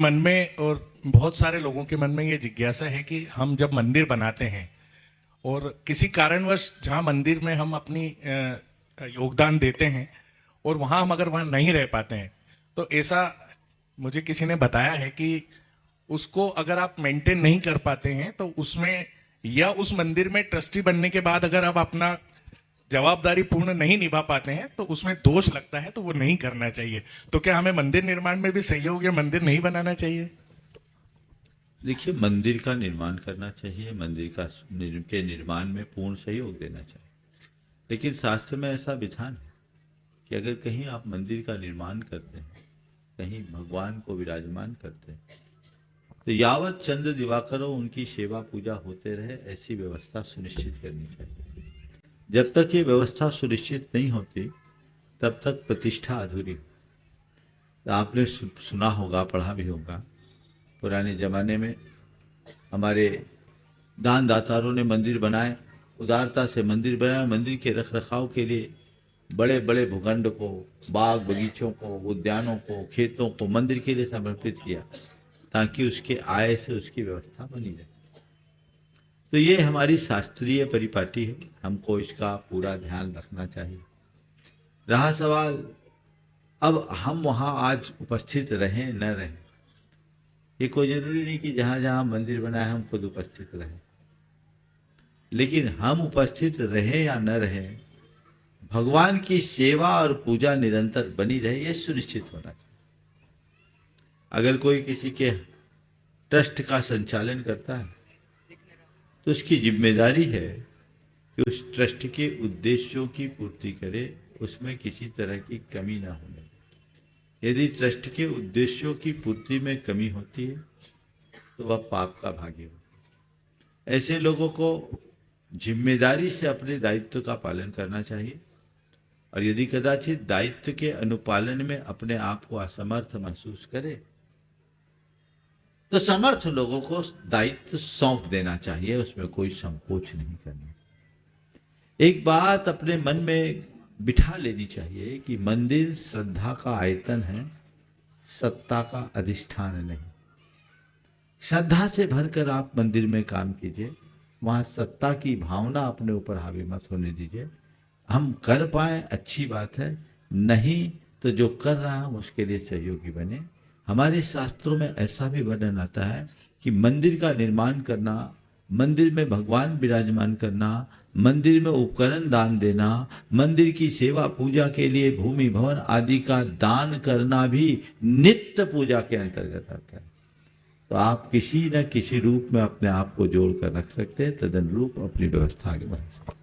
मन में और बहुत सारे लोगों के मन में ये जिज्ञासा है कि हम जब मंदिर बनाते हैं और किसी कारणवश जहाँ मंदिर में हम अपनी योगदान देते हैं और वहाँ हम अगर वहाँ नहीं रह पाते हैं तो ऐसा मुझे किसी ने बताया है कि उसको अगर आप मेंटेन नहीं कर पाते हैं तो उसमें या उस मंदिर में ट्रस्टी बनने के बाद अगर आप अपना जवाबदारी पूर्ण नहीं निभा पाते हैं तो उसमें दोष लगता है, तो वो नहीं करना चाहिए। तो क्या हमें मंदिर निर्माण में भी सहयोग या मंदिर नहीं बनाना चाहिए? देखिए, मंदिर का निर्माण करना चाहिए, मंदिर के निर्माण में पूर्ण सहयोग देना चाहिए। लेकिन शास्त्र में ऐसा विधान है कि अगर कहीं आप मंदिर का निर्माण करते हैं, कहीं भगवान को विराजमान करते हैं, तो यावत चंद्र दिवाकरों उनकी सेवा पूजा होते रहे, ऐसी व्यवस्था सुनिश्चित करनी चाहिए। जब तक ये व्यवस्था सुनिश्चित नहीं होती तब तक प्रतिष्ठा अधूरी हो। तो आपने सुना होगा, पढ़ा भी होगा, पुराने ज़माने में हमारे दान दातारों ने मंदिर बनाए, उदारता से मंदिर बनाए, मंदिर के रख रखाव के लिए बड़े बड़े भूखंड को, बाग बगीचों को, उद्यानों को, खेतों को मंदिर के लिए समर्पित किया ताकि उसके आय से उसकी व्यवस्था बनी रहे। तो ये हमारी शास्त्रीय परिपाटी है, हमको इसका पूरा ध्यान रखना चाहिए। रहा सवाल, अब हम वहाँ आज उपस्थित रहें न रहें, ये कोई जरूरी नहीं कि जहाँ जहाँ मंदिर बना है हम खुद उपस्थित रहें, लेकिन हम उपस्थित रहें या न रहें, भगवान की सेवा और पूजा निरंतर बनी रहे, ये सुनिश्चित होना चाहिए। अगर कोई किसी के ट्रस्ट का संचालन करता है तो उसकी जिम्मेदारी है कि उस ट्रस्ट के उद्देश्यों की पूर्ति करे, उसमें किसी तरह की कमी ना होने। यदि ट्रस्ट के उद्देश्यों की पूर्ति में कमी होती है तो वह पाप का भागी होता है। ऐसे लोगों को जिम्मेदारी से अपने दायित्व का पालन करना चाहिए, और यदि कदाचित दायित्व के अनुपालन में अपने आप को असमर्थ महसूस करे तो समर्थ लोगों को दायित्व सौंप देना चाहिए, उसमें कोई संकोच नहीं करना। एक बात अपने मन में बिठा लेनी चाहिए कि मंदिर श्रद्धा का आयतन है, सत्ता का अधिष्ठान नहीं। श्रद्धा से भरकर आप मंदिर में काम कीजिए, वहां सत्ता की भावना अपने ऊपर हावी मत होने दीजिए। हम कर पाए अच्छी बात है, नहीं तो जो कर रहा है उसके लिए सहयोगी बने। हमारे शास्त्रों में ऐसा भी वर्णन आता है कि मंदिर का निर्माण करना, मंदिर में भगवान विराजमान करना, मंदिर में उपकरण दान देना, मंदिर की सेवा पूजा के लिए भूमि भवन आदि का दान करना भी नित्य पूजा के अंतर्गत आता है। तो आप किसी न किसी रूप में अपने आप को जोड़ कर रख सकते हैं, तदनुरूप अपनी व्यवस्था आगे बढ़ा सकते हैं।